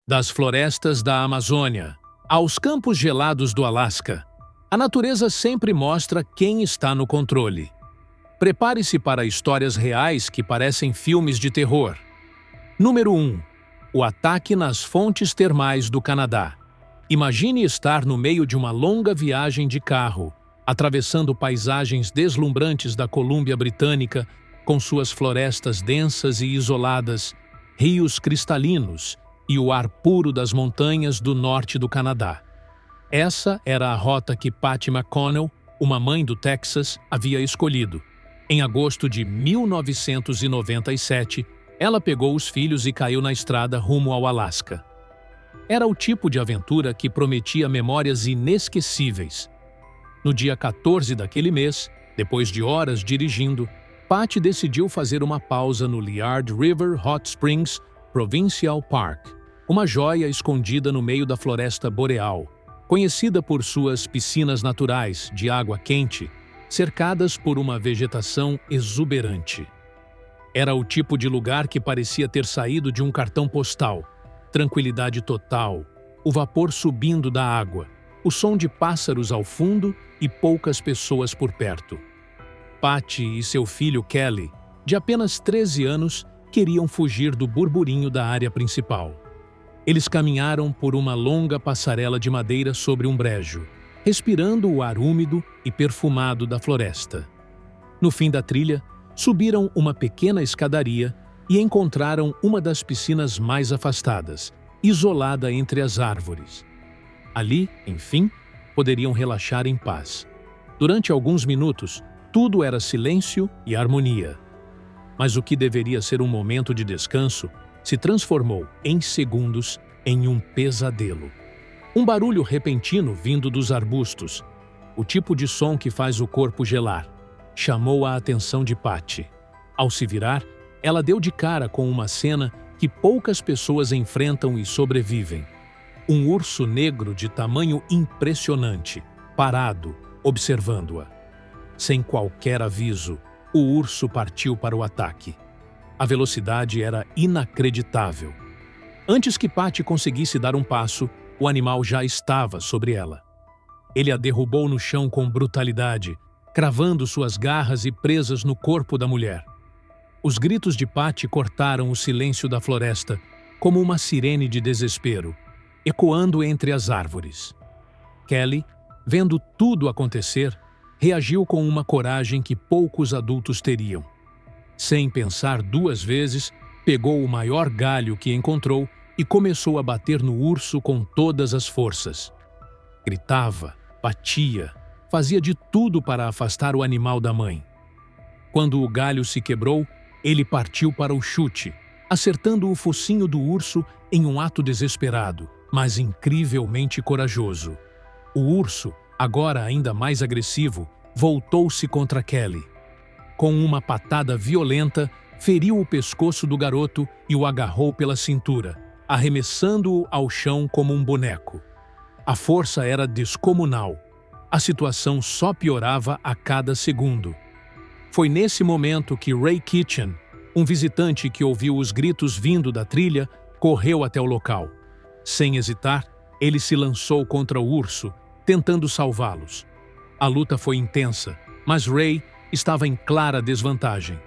Das florestas da Amazônia aos campos gelados do Alasca, a natureza sempre mostra quem está no controle. Prepare-se para histórias reais que parecem filmes de terror. Número 1. O ataque nas fontes termais do Canadá. Imagine estar no meio de uma longa viagem de carro, atravessando paisagens deslumbrantes da Colômbia Britânica, com suas florestas densas e isoladas, rios cristalinos e o ar puro das montanhas do norte do Canadá. Essa era a rota que Patty McConnell, uma mãe do Texas, havia escolhido. Em agosto de 1997, ela pegou os filhos e caiu na estrada rumo ao Alasca. Era o tipo de aventura que prometia memórias inesquecíveis. No dia 14 daquele mês, depois de horas dirigindo, Patty decidiu fazer uma pausa no Liard River Hot Springs Provincial Park, uma joia escondida no meio da floresta boreal, conhecida por suas piscinas naturais de água quente, cercadas por uma vegetação exuberante. Era o tipo de lugar que parecia ter saído de um cartão postal. Tranquilidade total, o vapor subindo da água, o som de pássaros ao fundo e poucas pessoas por perto. Patty e seu filho Kelly, de apenas 13 anos, queriam fugir do burburinho da área principal. Eles caminharam por uma longa passarela de madeira sobre um brejo, respirando o ar úmido e perfumado da floresta. No fim da trilha, subiram uma pequena escadaria e encontraram uma das piscinas mais afastadas, isolada entre as árvores. Ali, enfim, poderiam relaxar em paz. Durante alguns minutos, tudo era silêncio e harmonia. Mas o que deveria ser um momento de descanso se transformou, em segundos, em um pesadelo. Um barulho repentino vindo dos arbustos, o tipo de som que faz o corpo gelar, chamou a atenção de Patty. Ao se virar, ela deu de cara com uma cena que poucas pessoas enfrentam e sobrevivem. Um urso negro de tamanho impressionante, parado, observando-a. Sem qualquer aviso, o urso partiu para o ataque. A velocidade era inacreditável. Antes que Patty conseguisse dar um passo, o animal já estava sobre ela. Ele a derrubou no chão com brutalidade, cravando suas garras e presas no corpo da mulher. Os gritos de Patty cortaram o silêncio da floresta, como uma sirene de desespero, ecoando entre as árvores. Kelly, vendo tudo acontecer, reagiu com uma coragem que poucos adultos teriam. Sem pensar duas vezes, pegou o maior galho que encontrou e começou a bater no urso com todas as forças. Gritava, batia, fazia de tudo para afastar o animal da mãe. Quando o galho se quebrou, ele partiu para o chute, acertando o focinho do urso em um ato desesperado, mas incrivelmente corajoso. O urso, agora ainda mais agressivo, voltou-se contra Kelly. Com uma patada violenta, feriu o pescoço do garoto e o agarrou pela cintura, arremessando-o ao chão como um boneco. A força era descomunal. A situação só piorava a cada segundo. Foi nesse momento que Ray Kitchen, um visitante que ouviu os gritos vindo da trilha, correu até o local. Sem hesitar, ele se lançou contra o urso, tentando salvá-los. A luta foi intensa, mas Ray estava em clara desvantagem.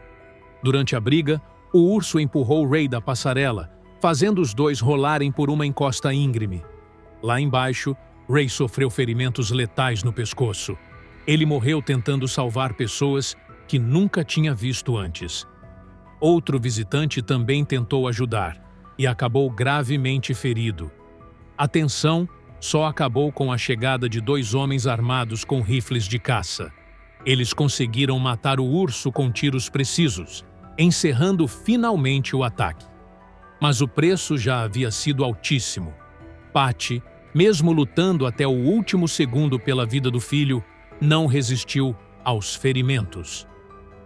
Durante a briga, o urso empurrou Ray da passarela, fazendo os dois rolarem por uma encosta íngreme. Lá embaixo, Ray sofreu ferimentos letais no pescoço. Ele morreu tentando salvar pessoas que nunca tinha visto antes. Outro visitante também tentou ajudar e acabou gravemente ferido. A tensão só acabou com a chegada de dois homens armados com rifles de caça. Eles conseguiram matar o urso com tiros precisos, encerrando finalmente o ataque. Mas o preço já havia sido altíssimo. Patty, mesmo lutando até o último segundo pela vida do filho, não resistiu aos ferimentos.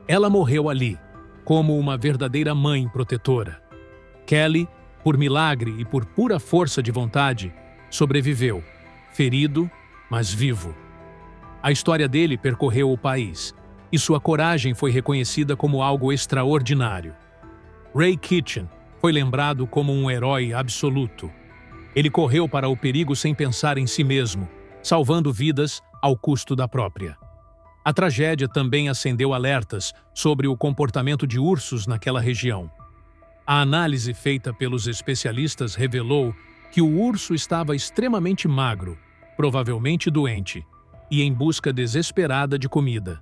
Ela morreu ali, como uma verdadeira mãe protetora. Kelly, por milagre e por pura força de vontade, sobreviveu, ferido, mas vivo. A história dele percorreu o país, e sua coragem foi reconhecida como algo extraordinário. Ray Kitchen foi lembrado como um herói absoluto. Ele correu para o perigo sem pensar em si mesmo, salvando vidas ao custo da própria. A tragédia também acendeu alertas sobre o comportamento de ursos naquela região. A análise feita pelos especialistas revelou que o urso estava extremamente magro, provavelmente doente, e em busca desesperada de comida.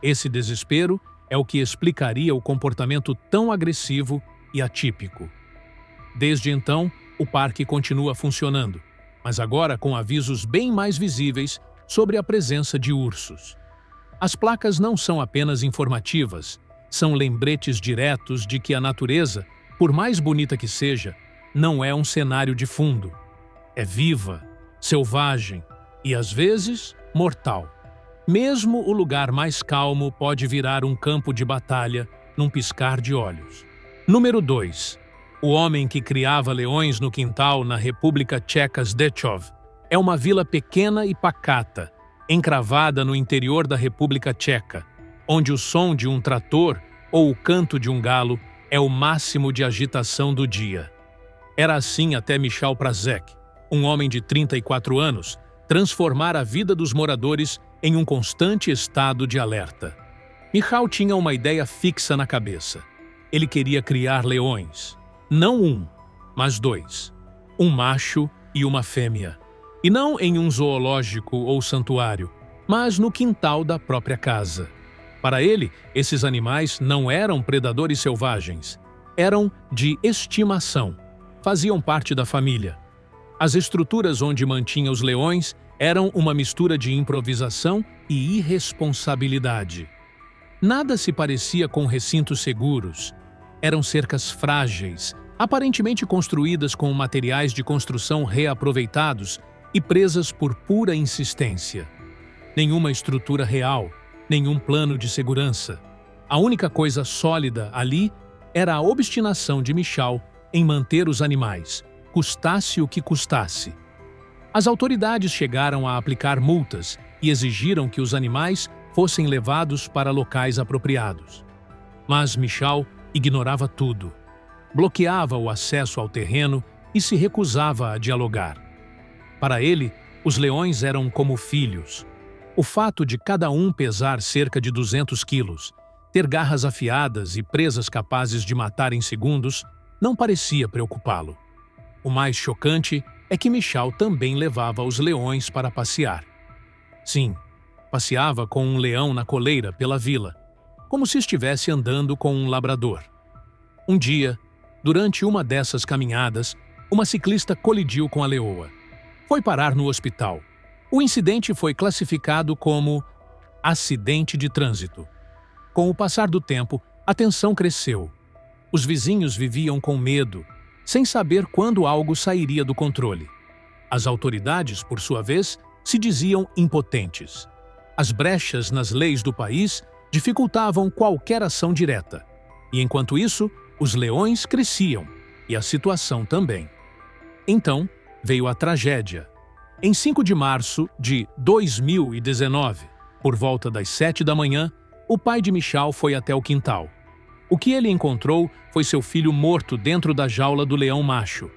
Esse desespero é o que explicaria o comportamento tão agressivo e atípico. Desde então, o parque continua funcionando, mas agora com avisos bem mais visíveis sobre a presença de ursos. As placas não são apenas informativas, são lembretes diretos de que a natureza, por mais bonita que seja, não é um cenário de fundo. É viva, selvagem e, às vezes, mortal. Mesmo o lugar mais calmo pode virar um campo de batalha num piscar de olhos. Número 2. O homem que criava leões no quintal na República Tcheca Zdechov é uma vila pequena e pacata, encravada no interior da República Tcheca, onde o som de um trator ou o canto de um galo é o máximo de agitação do dia. Era assim até Michał Praszek, um homem de 34 anos, transformar a vida dos moradores em um constante estado de alerta. Michał tinha uma ideia fixa na cabeça. Ele queria criar leões. Não um, mas 2. Um macho e uma fêmea. E não em um zoológico ou santuário, mas no quintal da própria casa. Para ele, esses animais não eram predadores selvagens. Eram de estimação. Faziam parte da família. As estruturas onde mantinha os leões eram uma mistura de improvisação e irresponsabilidade. Nada se parecia com recintos seguros. Eram cercas frágeis, aparentemente construídas com materiais de construção reaproveitados e presas por pura insistência. Nenhuma estrutura real, nenhum plano de segurança. A única coisa sólida ali era a obstinação de Michał em manter os animais, custasse o que custasse. As autoridades chegaram a aplicar multas e exigiram que os animais fossem levados para locais apropriados. Mas Michał ignorava tudo. Bloqueava o acesso ao terreno e se recusava a dialogar. Para ele, os leões eram como filhos. O fato de cada um pesar cerca de 200 quilos, ter garras afiadas e presas capazes de matar em segundos, não parecia preocupá-lo. O mais chocante é que Michał também levava os leões para passear. Sim, passeava com um leão na coleira pela vila, como se estivesse andando com um labrador. Um dia, durante uma dessas caminhadas, uma ciclista colidiu com a leoa. Foi parar no hospital. O incidente foi classificado como acidente de trânsito. Com o passar do tempo, a tensão cresceu. Os vizinhos viviam com medo, sem saber quando algo sairia do controle. As autoridades, por sua vez, se diziam impotentes. As brechas nas leis do país dificultavam qualquer ação direta. E enquanto isso, os leões cresciam, e a situação também. Então, veio a tragédia. Em 5 de março de 2019, por volta das 7 da manhã, o pai de Michał foi até o quintal. O que ele encontrou foi seu filho morto dentro da jaula do leão macho.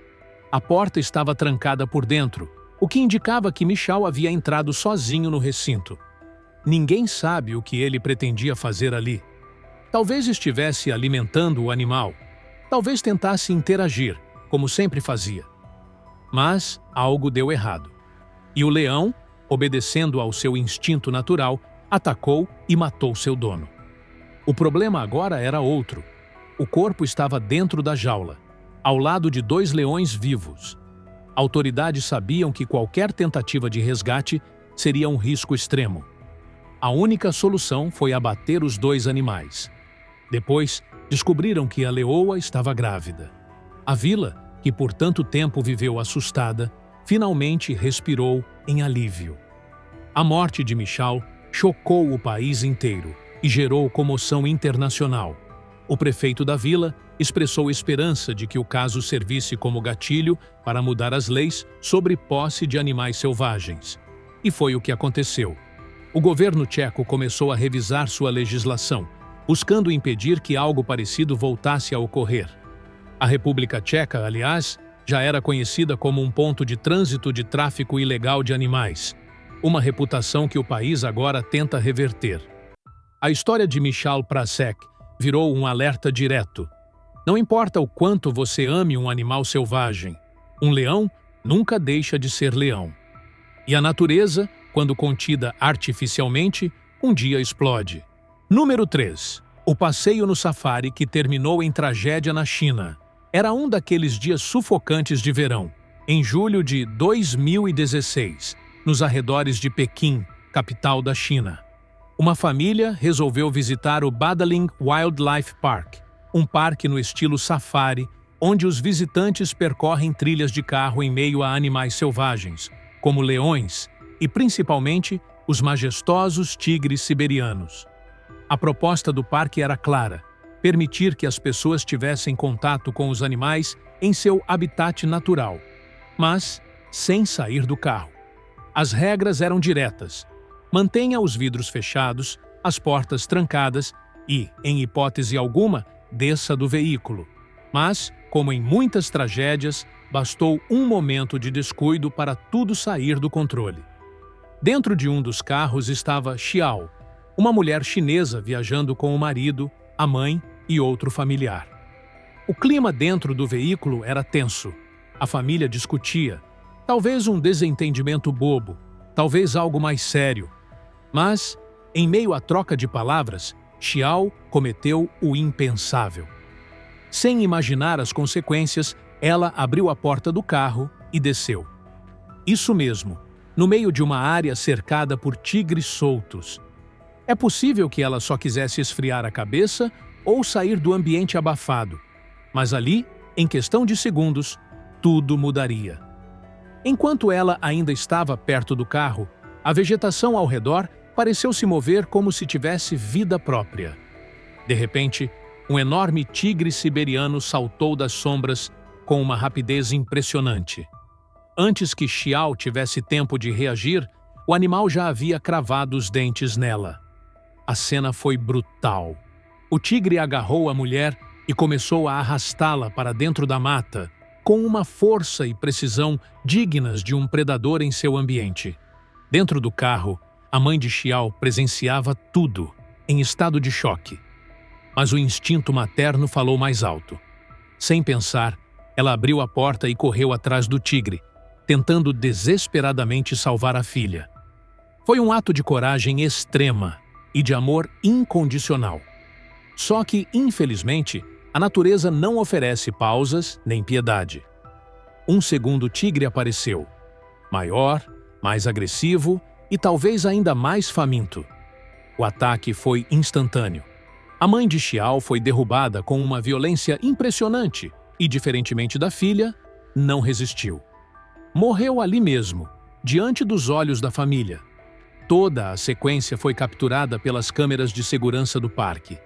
A porta estava trancada por dentro, o que indicava que Michał havia entrado sozinho no recinto. Ninguém sabe o que ele pretendia fazer ali. Talvez estivesse alimentando o animal. Talvez tentasse interagir, como sempre fazia. Mas algo deu errado. E o leão, obedecendo ao seu instinto natural, atacou e matou seu dono. O problema agora era outro. O corpo estava dentro da jaula, ao lado de 2 leões vivos. Autoridades sabiam que qualquer tentativa de resgate seria um risco extremo. A única solução foi abater os 2 animais. Depois, descobriram que a leoa estava grávida. A vila, que por tanto tempo viveu assustada, finalmente respirou em alívio. A morte de Michał chocou o país inteiro e gerou comoção internacional. O prefeito da vila expressou esperança de que o caso servisse como gatilho para mudar as leis sobre posse de animais selvagens. E foi o que aconteceu. O governo tcheco começou a revisar sua legislação, buscando impedir que algo parecido voltasse a ocorrer. A República Tcheca, aliás, já era conhecida como um ponto de trânsito de tráfico ilegal de animais, uma reputação que o país agora tenta reverter. A história de Michal Prasek virou um alerta direto. Não importa o quanto você ame um animal selvagem, um leão nunca deixa de ser leão. E a natureza, quando contida artificialmente, um dia explode. Número 3. O passeio no safari que terminou em tragédia na China. Era um daqueles dias sufocantes de verão, em julho de 2016, nos arredores de Pequim, capital da China. Uma família resolveu visitar o Badaling Wildlife Park, um parque no estilo safari, onde os visitantes percorrem trilhas de carro em meio a animais selvagens, como leões e, principalmente, os majestosos tigres siberianos. A proposta do parque era clara: permitir que as pessoas tivessem contato com os animais em seu habitat natural, mas sem sair do carro. As regras eram diretas: mantenha os vidros fechados, as portas trancadas e, em hipótese alguma, desça do veículo. Mas, como em muitas tragédias, bastou um momento de descuido para tudo sair do controle. Dentro de um dos carros estava Xiao, uma mulher chinesa viajando com o marido, a mãe e outro familiar. O clima dentro do veículo era tenso. A família discutia. Talvez um desentendimento bobo, talvez algo mais sério. Mas, em meio à troca de palavras, Xiao cometeu o impensável. Sem imaginar as consequências, ela abriu a porta do carro e desceu. Isso mesmo, no meio de uma área cercada por tigres soltos. É possível que ela só quisesse esfriar a cabeça ou sair do ambiente abafado, mas ali, em questão de segundos, tudo mudaria. Enquanto ela ainda estava perto do carro, a vegetação ao redor pareceu se mover como se tivesse vida própria. De repente, um enorme tigre siberiano saltou das sombras com uma rapidez impressionante. Antes que Xiao tivesse tempo de reagir, o animal já havia cravado os dentes nela. A cena foi brutal. O tigre agarrou a mulher e começou a arrastá-la para dentro da mata, com uma força e precisão dignas de um predador em seu ambiente. Dentro do carro, a mãe de Xiao presenciava tudo, em estado de choque. Mas o instinto materno falou mais alto. Sem pensar, ela abriu a porta e correu atrás do tigre, tentando desesperadamente salvar a filha. Foi um ato de coragem extrema e de amor incondicional. Só que, infelizmente, a natureza não oferece pausas nem piedade. Um segundo tigre apareceu, maior, mais agressivo e talvez ainda mais faminto. O ataque foi instantâneo. A mãe de Xiao foi derrubada com uma violência impressionante e, diferentemente da filha, não resistiu. Morreu ali mesmo, diante dos olhos da família. Toda a sequência foi capturada pelas câmeras de segurança do parque.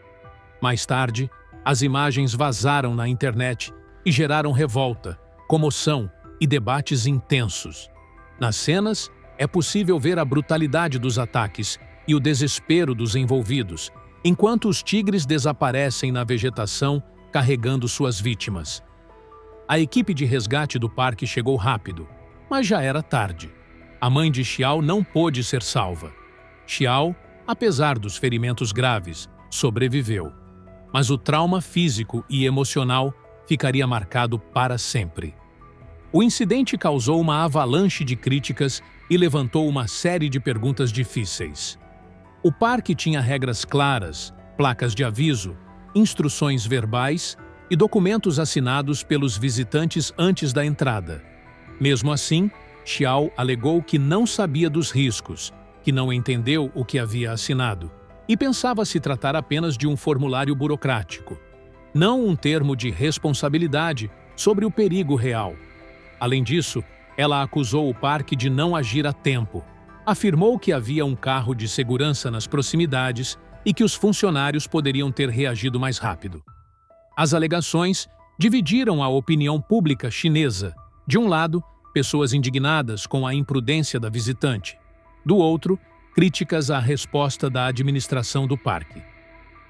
Mais tarde, as imagens vazaram na internet e geraram revolta, comoção e debates intensos. Nas cenas, é possível ver a brutalidade dos ataques e o desespero dos envolvidos, enquanto os tigres desaparecem na vegetação carregando suas vítimas. A equipe de resgate do parque chegou rápido, mas já era tarde. A mãe de Xiao não pôde ser salva. Xiao, apesar dos ferimentos graves, sobreviveu. Mas o trauma físico e emocional ficaria marcado para sempre. O incidente causou uma avalanche de críticas e levantou uma série de perguntas difíceis. O parque tinha regras claras, placas de aviso, instruções verbais e documentos assinados pelos visitantes antes da entrada. Mesmo assim, Xiao alegou que não sabia dos riscos, que não entendeu o que havia assinado e pensava se tratar apenas de um formulário burocrático, não um termo de responsabilidade sobre o perigo real. Além disso, ela acusou o parque de não agir a tempo. Afirmou que havia um carro de segurança nas proximidades e que os funcionários poderiam ter reagido mais rápido. As alegações dividiram a opinião pública chinesa. De um lado, pessoas indignadas com a imprudência da visitante. Do outro, críticas à resposta da administração do parque.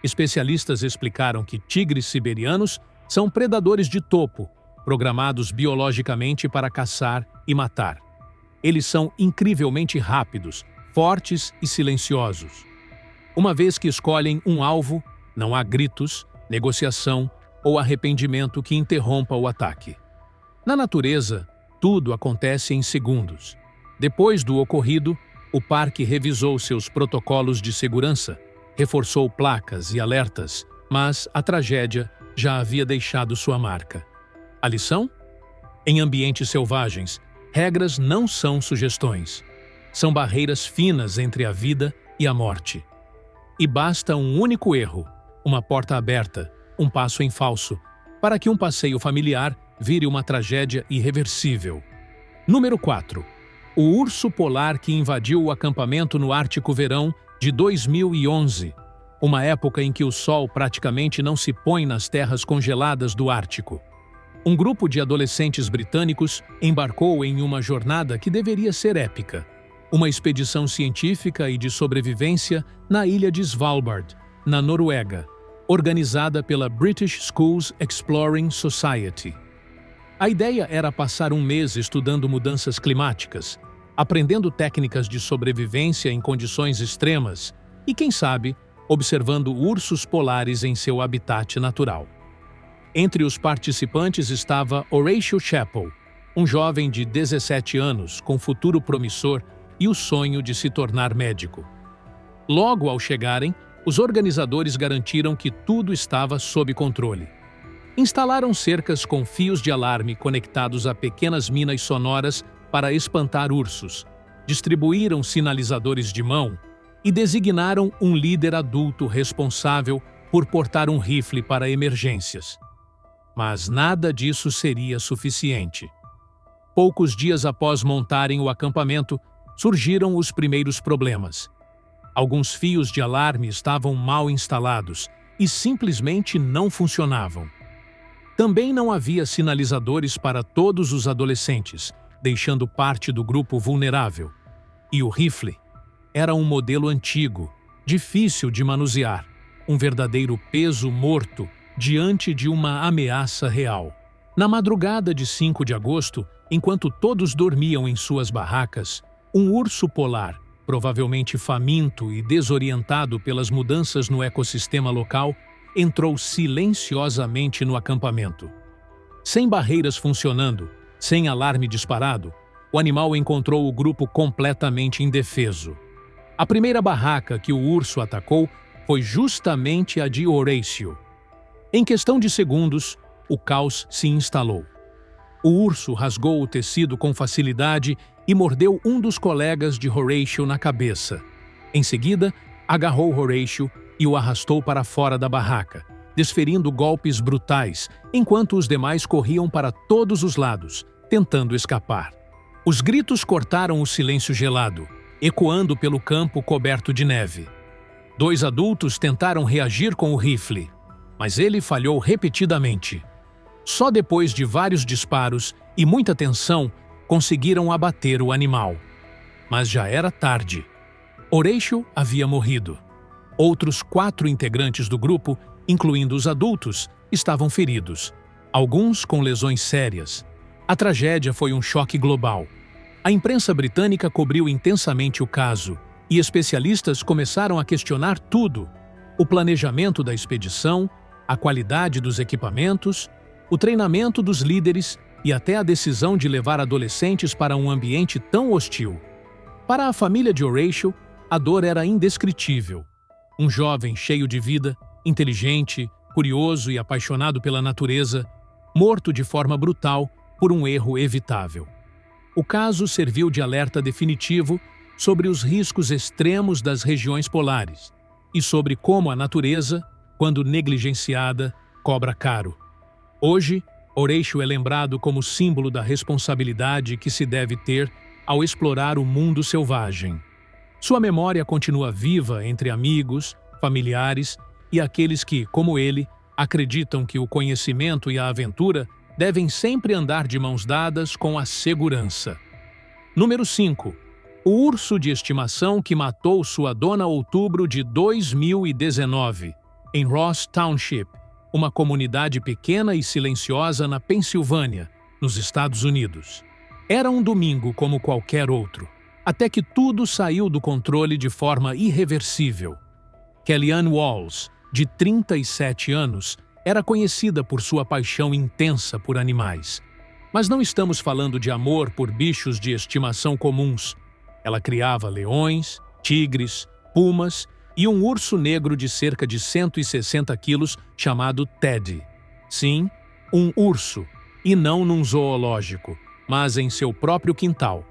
Especialistas explicaram que tigres siberianos são predadores de topo, programados biologicamente para caçar e matar. Eles são incrivelmente rápidos, fortes e silenciosos. Uma vez que escolhem um alvo, não há gritos, negociação ou arrependimento que interrompa o ataque. Na natureza, tudo acontece em segundos. Depois do ocorrido, o parque revisou seus protocolos de segurança, reforçou placas e alertas, mas a tragédia já havia deixado sua marca. A lição? Em ambientes selvagens, regras não são sugestões. São barreiras finas entre a vida e a morte. E basta um único erro, uma porta aberta, um passo em falso, para que um passeio familiar vire uma tragédia irreversível. Número 4. O urso polar que invadiu o acampamento no Ártico Verão de 2011, uma época em que o sol praticamente não se põe nas terras congeladas do Ártico. Um grupo de adolescentes britânicos embarcou em uma jornada que deveria ser épica. Uma expedição científica e de sobrevivência na ilha de Svalbard, na Noruega, organizada pela British Schools Exploring Society. A ideia era passar um mês estudando mudanças climáticas, aprendendo técnicas de sobrevivência em condições extremas e, quem sabe, observando ursos polares em seu habitat natural. Entre os participantes estava Horatio Chappell, um jovem de 17 anos com futuro promissor e o sonho de se tornar médico. Logo ao chegarem, os organizadores garantiram que tudo estava sob controle. Instalaram cercas com fios de alarme conectados a pequenas minas sonoras para espantar ursos, distribuíram sinalizadores de mão e designaram um líder adulto responsável por portar um rifle para emergências. Mas nada disso seria suficiente. Poucos dias após montarem o acampamento, surgiram os primeiros problemas. Alguns fios de alarme estavam mal instalados e simplesmente não funcionavam. Também não havia sinalizadores para todos os adolescentes, deixando parte do grupo vulnerável. E o rifle era um modelo antigo, difícil de manusear, um verdadeiro peso morto diante de uma ameaça real. Na madrugada de 5 de agosto, enquanto todos dormiam em suas barracas, um urso polar, provavelmente faminto e desorientado pelas mudanças no ecossistema local, entrou silenciosamente no acampamento. Sem barreiras funcionando, sem alarme disparado, o animal encontrou o grupo completamente indefeso. A primeira barraca que o urso atacou foi justamente a de Horatio. Em questão de segundos, o caos se instalou. O urso rasgou o tecido com facilidade e mordeu um dos colegas de Horatio na cabeça. Em seguida, agarrou Horatio e o arrastou para fora da barraca, desferindo golpes brutais, enquanto os demais corriam para todos os lados, tentando escapar. Os gritos cortaram o silêncio gelado, ecoando pelo campo coberto de neve. 2 adultos tentaram reagir com o rifle, mas ele falhou repetidamente. Só depois de vários disparos e muita tensão, conseguiram abater o animal. Mas já era tarde. Horatio havia morrido. Outros 4 integrantes do grupo, incluindo os adultos, estavam feridos, alguns com lesões sérias. A tragédia foi um choque global. A imprensa britânica cobriu intensamente o caso e especialistas começaram a questionar tudo: o planejamento da expedição, a qualidade dos equipamentos, o treinamento dos líderes e até a decisão de levar adolescentes para um ambiente tão hostil. Para a família de Horatio, a dor era indescritível. Um jovem cheio de vida, inteligente, curioso e apaixonado pela natureza, morto de forma brutal por um erro evitável. O caso serviu de alerta definitivo sobre os riscos extremos das regiões polares e sobre como a natureza, quando negligenciada, cobra caro. Hoje, Horatio é lembrado como símbolo da responsabilidade que se deve ter ao explorar o mundo selvagem. Sua memória continua viva entre amigos, familiares e aqueles que, como ele, acreditam que o conhecimento e a aventura devem sempre andar de mãos dadas com a segurança. Número 5. O urso de estimação que matou sua dona em outubro de 2019, em Ross Township, uma comunidade pequena e silenciosa na Pensilvânia, nos Estados Unidos. Era um domingo como qualquer outro, até que tudo saiu do controle de forma irreversível. Kellyanne Walls, de 37 anos, era conhecida por sua paixão intensa por animais. Mas não estamos falando de amor por bichos de estimação comuns. Ela criava leões, tigres, pumas e um urso negro de cerca de 160 quilos chamado Teddy. Sim, um urso, e não num zoológico, mas em seu próprio quintal.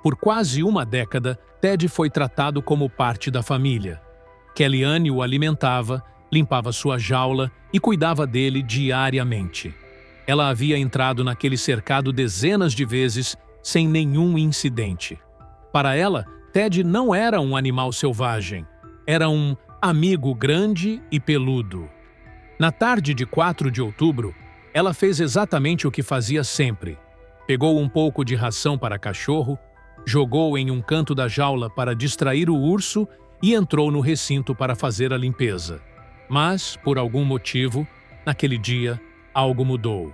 Por quase uma década, Teddy foi tratado como parte da família. Kellyanne o alimentava, limpava sua jaula e cuidava dele diariamente. Ela havia entrado naquele cercado dezenas de vezes sem nenhum incidente. Para ela, Teddy não era um animal selvagem. Era um amigo grande e peludo. Na tarde de 4 de outubro, ela fez exatamente o que fazia sempre. Pegou um pouco de ração para cachorro, jogou em um canto da jaula para distrair o urso e entrou no recinto para fazer a limpeza. Mas, por algum motivo, naquele dia, algo mudou.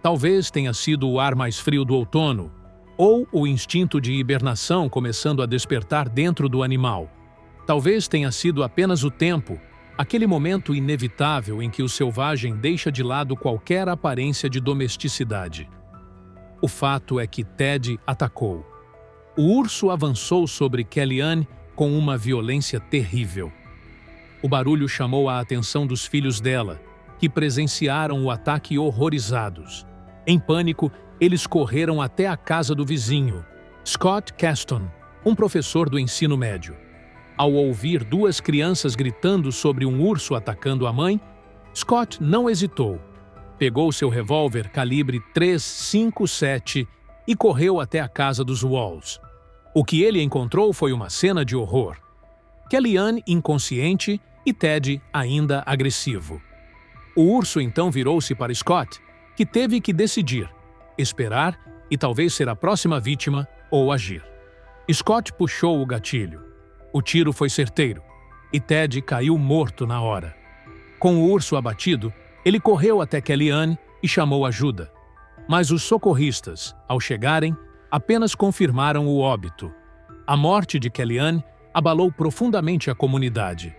Talvez tenha sido o ar mais frio do outono, ou o instinto de hibernação começando a despertar dentro do animal. Talvez tenha sido apenas o tempo, aquele momento inevitável em que o selvagem deixa de lado qualquer aparência de domesticidade. O fato é que Teddy atacou. O urso avançou sobre Kellyanne com uma violência terrível. O barulho chamou a atenção dos filhos dela, que presenciaram o ataque horrorizados. Em pânico, eles correram até a casa do vizinho, Scott Caston, um professor do ensino médio. Ao ouvir duas crianças gritando sobre um urso atacando a mãe, Scott não hesitou. Pegou seu revólver calibre .357 e correu até a casa dos Walls. O que ele encontrou foi uma cena de horror. Kellyanne inconsciente e Teddy ainda agressivo. O urso então virou-se para Scott, que teve que decidir, esperar e talvez ser a próxima vítima ou agir. Scott puxou o gatilho. O tiro foi certeiro e Teddy caiu morto na hora. Com o urso abatido, ele correu até Kellyanne e chamou ajuda. Mas os socorristas, ao chegarem, apenas confirmaram o óbito. A morte de Kellyanne abalou profundamente a comunidade.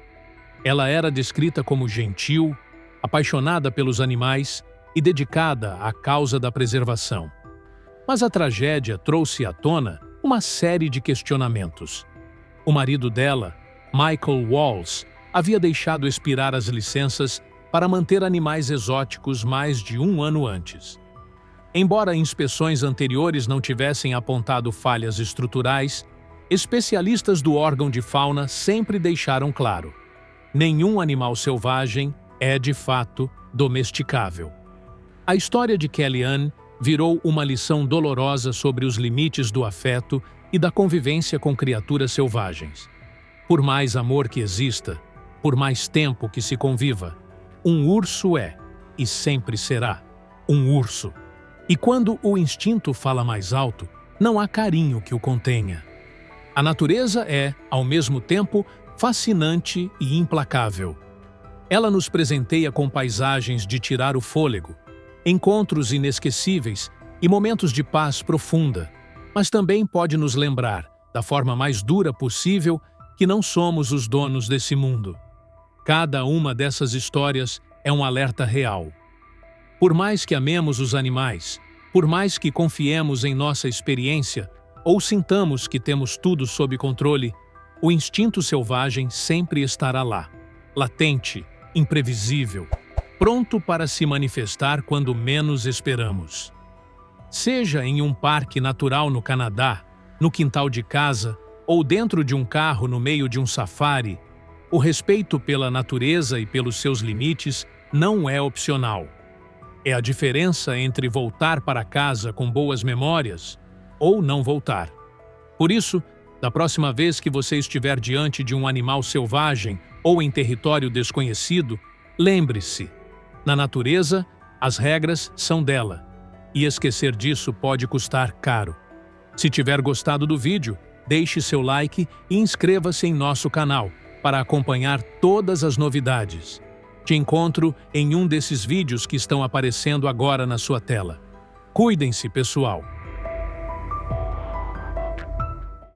Ela era descrita como gentil, apaixonada pelos animais e dedicada à causa da preservação. Mas a tragédia trouxe à tona uma série de questionamentos. O marido dela, Michael Walls, havia deixado expirar as licenças para manter animais exóticos mais de um ano antes. Embora inspeções anteriores não tivessem apontado falhas estruturais, especialistas do órgão de fauna sempre deixaram claro: nenhum animal selvagem é, de fato, domesticável. A história de Kellyanne virou uma lição dolorosa sobre os limites do afeto e da convivência com criaturas selvagens. Por mais amor que exista, por mais tempo que se conviva, um urso é, e sempre será, um urso. E quando o instinto fala mais alto, não há carinho que o contenha. A natureza é, ao mesmo tempo, fascinante e implacável. Ela nos presenteia com paisagens de tirar o fôlego, encontros inesquecíveis e momentos de paz profunda, mas também pode nos lembrar, da forma mais dura possível, que não somos os donos desse mundo. Cada uma dessas histórias é um alerta real. Por mais que amemos os animais, por mais que confiemos em nossa experiência ou sintamos que temos tudo sob controle, o instinto selvagem sempre estará lá, latente, imprevisível, pronto para se manifestar quando menos esperamos. Seja em um parque natural no Canadá, no quintal de casa ou dentro de um carro no meio de um safari, o respeito pela natureza e pelos seus limites não é opcional. É a diferença entre voltar para casa com boas memórias ou não voltar. Por isso, da próxima vez que você estiver diante de um animal selvagem ou em território desconhecido, lembre-se: na natureza, as regras são dela, e esquecer disso pode custar caro. Se tiver gostado do vídeo, deixe seu like e inscreva-se em nosso canal para acompanhar todas as novidades. Te encontro em um desses vídeos que estão aparecendo agora na sua tela. Cuidem-se, pessoal!